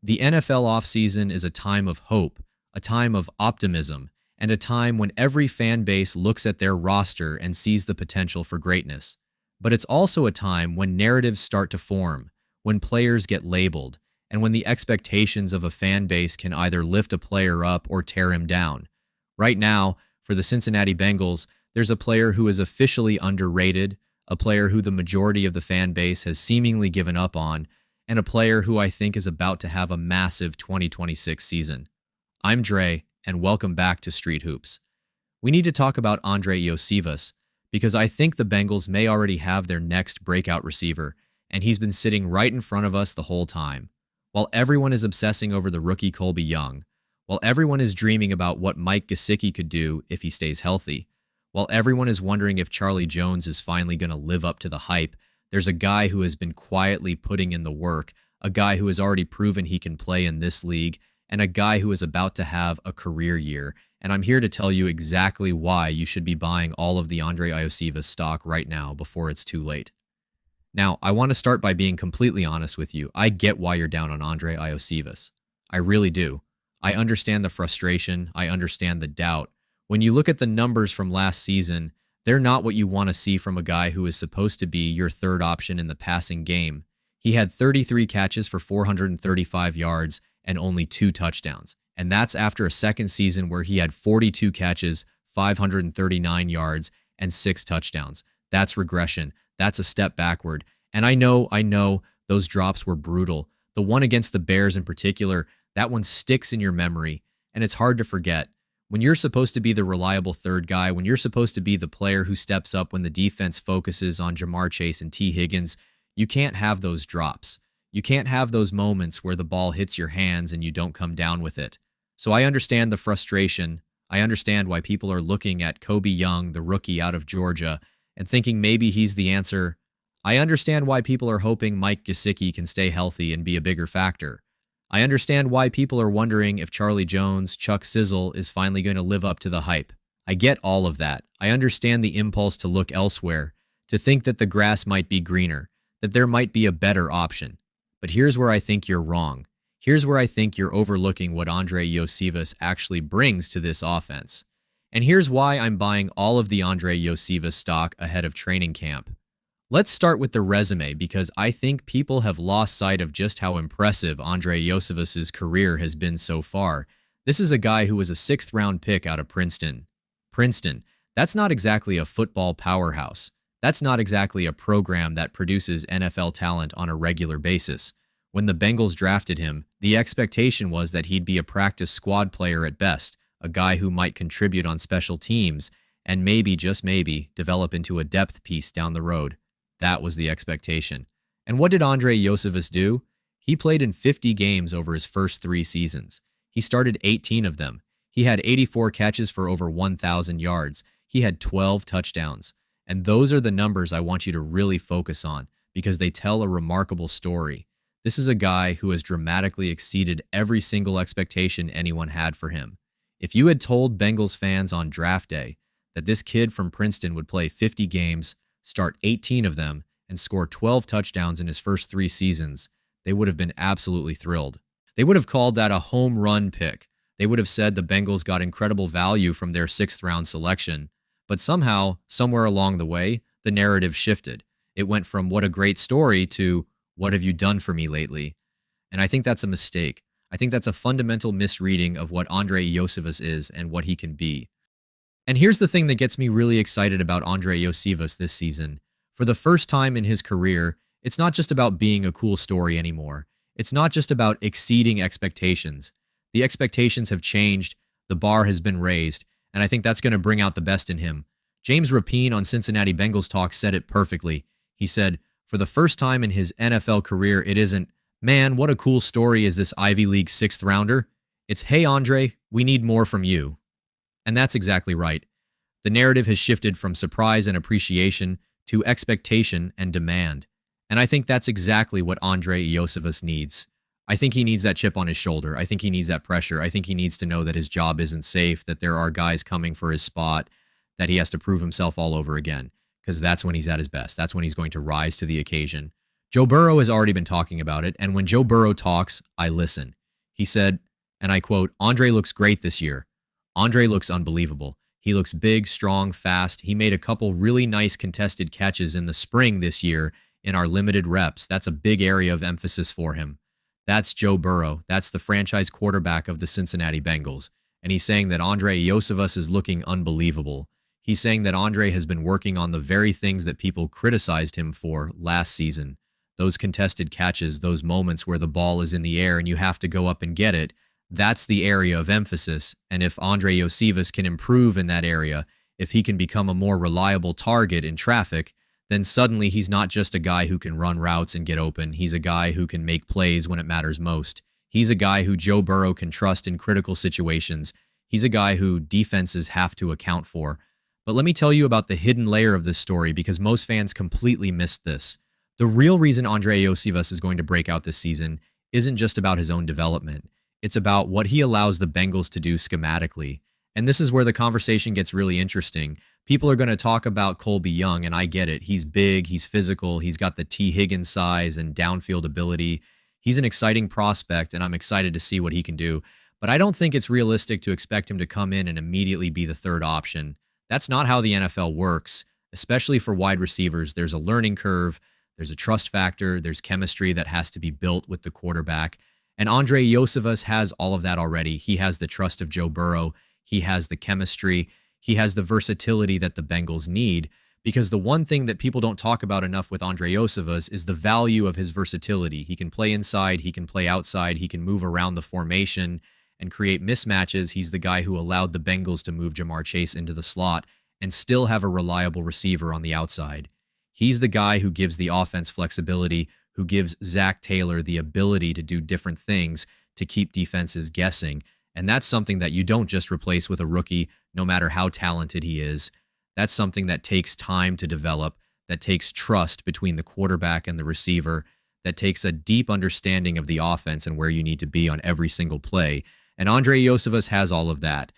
The NFL offseason is a time of hope, a time of optimism, and a time when every fan base looks at their roster and sees the potential for greatness. But it's also a time when narratives start to form, when players get labeled, and when the expectations of a fan base can either lift a player up or tear him down. Right now, for the Cincinnati Bengals, there's a player who is officially underrated, a player who the majority of the fan base has seemingly given up on, and a player who I think is about to have a massive 2026 season. I'm Dre, and welcome back to Street Hoops. We need to talk about Andre Iosivas, because I think the Bengals may already have their next breakout receiver, and he's been sitting right in front of us the whole time. While everyone is obsessing over the rookie Colby Young, while everyone is dreaming about what Mike Gesicki could do if he stays healthy, while everyone is wondering if Charlie Jones is finally going to live up to the hype, there's a guy who has been quietly putting in the work, a guy who has already proven he can play in this league, and a guy who is about to have a career year. And I'm here to tell you exactly why you should be buying all of the Andre Iosivas stock right now before it's too late. Now, I want to start by being completely honest with you. I get why you're down on Andre Iosivas. I really do. I understand the frustration. I understand the doubt. When you look at the numbers from last season, they're not what you want to see from a guy who is supposed to be your third option in the passing game. He had 33 catches for 435 yards and only 2 touchdowns. And that's after a second season where he had 42 catches, 539 yards, and 6 touchdowns. That's regression. That's a step backward. And I know those drops were brutal. The one against the Bears in particular, that one sticks in your memory, and it's hard to forget. When you're supposed to be the reliable third guy, when you're supposed to be the player who steps up when the defense focuses on Jamar Chase and T. Higgins, you can't have those drops. You can't have those moments where the ball hits your hands and you don't come down with it. So I understand the frustration. I understand why people are looking at Colby Young, the rookie out of Georgia, and thinking maybe he's the answer. I understand why people are hoping Mike Gesicki can stay healthy and be a bigger factor. I understand why people are wondering if Charlie Jones, Chuck Sizzle, is finally going to live up to the hype. I get all of that. I understand the impulse to look elsewhere, to think that the grass might be greener, that there might be a better option. But here's where I think you're wrong. Here's where I think you're overlooking what Andre Iosivas actually brings to this offense. And here's why I'm buying all of the Andre Iosivas stock ahead of training camp. Let's start with the resume, because I think people have lost sight of just how impressive Andre Iosivas' career has been so far. This is a guy who was a 6th-round pick out of Princeton. Princeton, that's not exactly a football powerhouse. That's not exactly a program that produces NFL talent on a regular basis. When the Bengals drafted him, the expectation was that he'd be a practice squad player at best, a guy who might contribute on special teams, and maybe, just maybe, develop into a depth piece down the road. That was the expectation. And what did Andre Iosivas do? He played in 50 games over his first 3 seasons. He started 18 of them. He had 84 catches for over 1,000 yards. He had 12 touchdowns. And those are the numbers I want you to really focus on, because they tell a remarkable story. This is a guy who has dramatically exceeded every single expectation anyone had for him. If you had told Bengals fans on draft day that this kid from Princeton would play 50 games, start 18 of them, and score 12 touchdowns in his first 3 seasons, they would have been absolutely thrilled. They would have called that a home run pick. They would have said the Bengals got incredible value from their 6th-round selection. But somehow, somewhere along the way, the narrative shifted. It went from what a great story to what have you done for me lately? And I think that's a mistake. I think that's a fundamental misreading of what Andre Iosivas is and what he can be. And here's the thing that gets me really excited about Andre Iosivas this season. For the first time in his career, it's not just about being a cool story anymore. It's not just about exceeding expectations. The expectations have changed, the bar has been raised, and I think that's going to bring out the best in him. James Rapien on Cincinnati Bengals Talk said it perfectly. He said, for the first time in his NFL career, it isn't, man, what a cool story is this Ivy League 6th-rounder. It's, hey, Andre, we need more from you. And that's exactly right. The narrative has shifted from surprise and appreciation to expectation and demand. And I think that's exactly what Andre Iosivas needs. I think he needs that chip on his shoulder. I think he needs that pressure. I think he needs to know that his job isn't safe, that there are guys coming for his spot, that he has to prove himself all over again, because that's when he's at his best. That's when he's going to rise to the occasion. Joe Burrow has already been talking about it, and when Joe Burrow talks, I listen. He said, and I quote, "Andre looks great this year. Andre looks unbelievable. He looks big, strong, fast. He made a couple really nice contested catches in the spring this year in our limited reps. That's a big area of emphasis for him." That's Joe Burrow. That's the franchise quarterback of the Cincinnati Bengals. And he's saying that Andre Iosivas is looking unbelievable. He's saying that Andre has been working on the very things that people criticized him for last season. Those contested catches, those moments where the ball is in the air and you have to go up and get it, that's the area of emphasis. And if Andre Iosivas can improve in that area, if he can become a more reliable target in traffic, then suddenly he's not just a guy who can run routes and get open. He's a guy who can make plays when it matters most. He's a guy who Joe Burrow can trust in critical situations. He's a guy who defenses have to account for. But let me tell you about the hidden layer of this story because most fans completely missed this. The real reason Andre Iosivas is going to break out this season isn't just about his own development. It's about what he allows the Bengals to do schematically. And this is where the conversation gets really interesting. People are going to talk about Colby Young, and I get it. He's big, he's physical, he's got the T. Higgins size and downfield ability. He's an exciting prospect, and I'm excited to see what he can do. But I don't think it's realistic to expect him to come in and immediately be the third option. That's not how the NFL works, especially for wide receivers. There's a learning curve, there's a trust factor, there's chemistry that has to be built with the quarterback. And Andre Iosivas has all of that already. He has the trust of Joe Burrow. He has the chemistry. He has the versatility that the Bengals need, because the one thing that people don't talk about enough with Andre Iosivas is the value of his versatility. He can play inside, he can play outside, he can move around the formation and create mismatches. He's the guy who allowed the Bengals to move Jamar Chase into the slot and still have a reliable receiver on the outside. He's the guy who gives the offense flexibility, who gives Zach Taylor the ability to do different things to keep defenses guessing. And that's something that you don't just replace with a rookie, no matter how talented he is. That's something that takes time to develop, that takes trust between the quarterback and the receiver, that takes a deep understanding of the offense and where you need to be on every single play. And Andre Iosivas has all of that.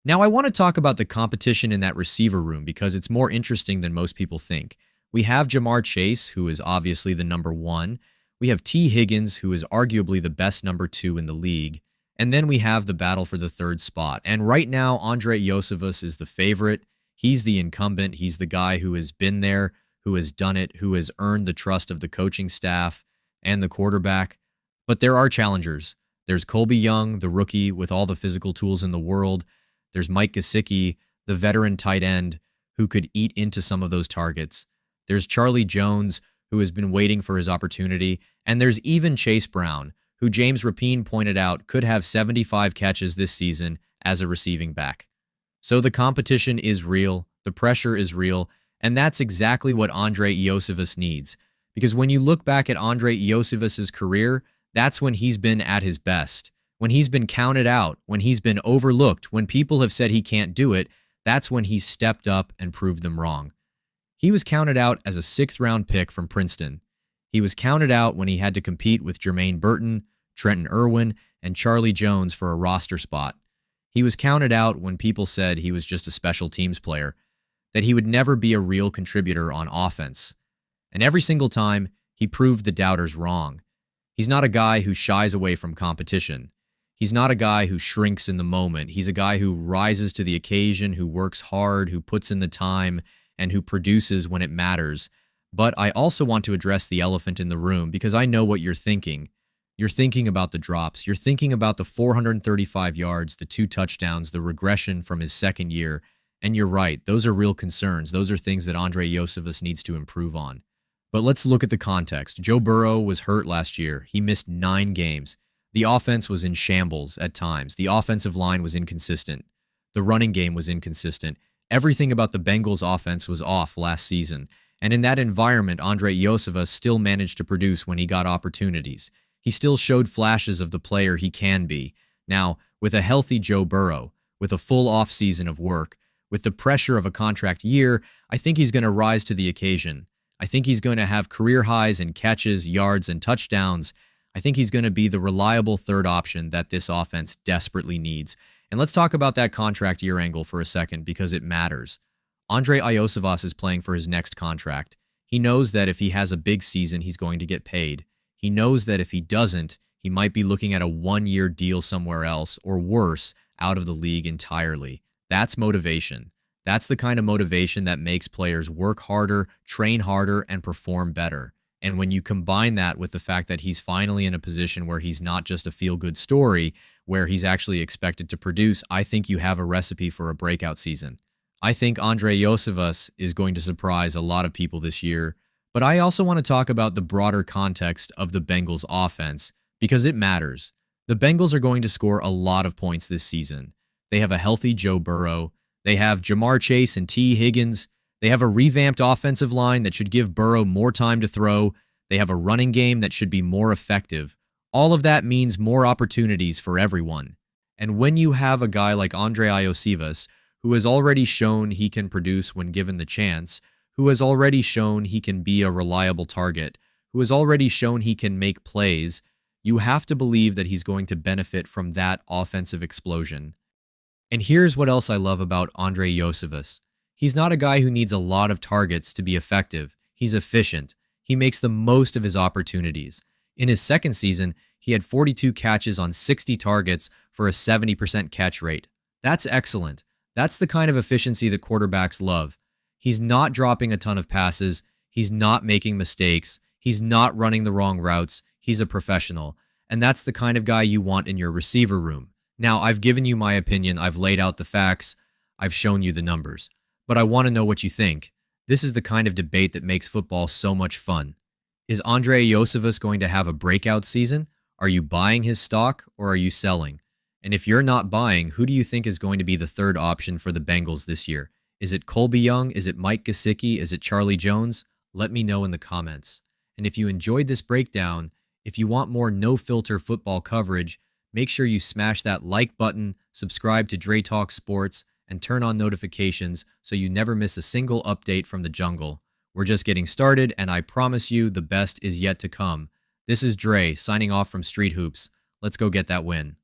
Now, I want to talk about the competition in that receiver room because it's more interesting than most people think. We have Jamar Chase, who is obviously the number one. We have T. Higgins, who is arguably the best number two in the league. And then we have the battle for the third spot. And right now, Andre Iosivas is the favorite. He's the incumbent. He's the guy who has been there, who has done it, who has earned the trust of the coaching staff and the quarterback. But there are challengers. There's Colby Young, the rookie with all the physical tools in the world. There's Mike Gesicki, the veteran tight end, who could eat into some of those targets. There's Charlie Jones, who has been waiting for his opportunity. And there's even Chase Brown, who James Rapien pointed out could have 75 catches this season as a receiving back. So the competition is real, the pressure is real, and that's exactly what Andre Iosivas needs. Because when you look back at Andre Iosivas' career, that's when he's been at his best. When he's been counted out, when he's been overlooked, when people have said he can't do it, that's when he's stepped up and proved them wrong. He was counted out as a 6th-round pick from Princeton. He was counted out when he had to compete with Jermaine Burton, Trenton Irwin, and Charlie Jones for a roster spot. He was counted out when people said he was just a special teams player, that he would never be a real contributor on offense. And every single time, he proved the doubters wrong. He's not a guy who shies away from competition. He's not a guy who shrinks in the moment. He's a guy who rises to the occasion, who works hard, who puts in the time, and who produces when it matters. But I also want to address the elephant in the room because I know what you're thinking. You're thinking about the drops. You're thinking about the 435 yards, the 2 touchdowns, the regression from his second year. And you're right. Those are real concerns. Those are things that Andre Iosivas needs to improve on. But let's look at the context. Joe Burrow was hurt last year. He missed 9 games. The offense was in shambles at times. The offensive line was inconsistent. The running game was inconsistent. Everything about the Bengals offense was off last season. And in that environment, Andre Iosivas still managed to produce when he got opportunities. He still showed flashes of the player he can be. Now, with a healthy Joe Burrow, with a full offseason of work, with the pressure of a contract year, I think he's going to rise to the occasion. I think he's going to have career highs in catches, yards, and touchdowns. I think he's going to be the reliable third option that this offense desperately needs. And let's talk about that contract year angle for a second because it matters. Andre Iosivas is playing for his next contract. He knows that if he has a big season, he's going to get paid. He knows that if he doesn't, he might be looking at a 1-year deal somewhere else, or worse, out of the league entirely. That's motivation. That's the kind of motivation that makes players work harder, train harder, and perform better. And when you combine that with the fact that he's finally in a position where he's not just a feel-good story, where he's actually expected to produce, I think you have a recipe for a breakout season. I think Andrei Iosivas is going to surprise a lot of people this year, but I also want to talk about the broader context of the Bengals offense because it matters. The Bengals are going to score a lot of points this season. They have a healthy Joe Burrow. They have Jamar Chase and T. Higgins. They have a revamped offensive line that should give Burrow more time to throw. They have a running game that should be more effective. All of that means more opportunities for everyone. And when you have a guy like Andrei Iosivas, who has already shown he can produce when given the chance, who has already shown he can be a reliable target, who has already shown he can make plays, you have to believe that he's going to benefit from that offensive explosion. And here's what else I love about Andrei Iosivas. He's not a guy who needs a lot of targets to be effective. He's efficient. He makes the most of his opportunities. In his second season, he had 42 catches on 60 targets for a 70% catch rate. That's excellent. That's the kind of efficiency that quarterbacks love. He's not dropping a ton of passes. He's not making mistakes. He's not running the wrong routes. He's a professional. And that's the kind of guy you want in your receiver room. Now, I've given you my opinion. I've laid out the facts. I've shown you the numbers. But I want to know what you think. This is the kind of debate that makes football so much fun. Is Andrei Iosivas going to have a breakout season? Are you buying his stock or are you selling? And if you're not buying, who do you think is going to be the third option for the Bengals this year? Is it Colby Young? Is it Mike Gesicki? Is it Charlie Jones? Let me know in the comments. And if you enjoyed this breakdown, if you want more no-filter football coverage, make sure you smash that like button, subscribe to Dre Talk Sports, and turn on notifications so you never miss a single update from the jungle. We're just getting started, and I promise you the best is yet to come. This is Dre, signing off from Street Hoops. Let's go get that win.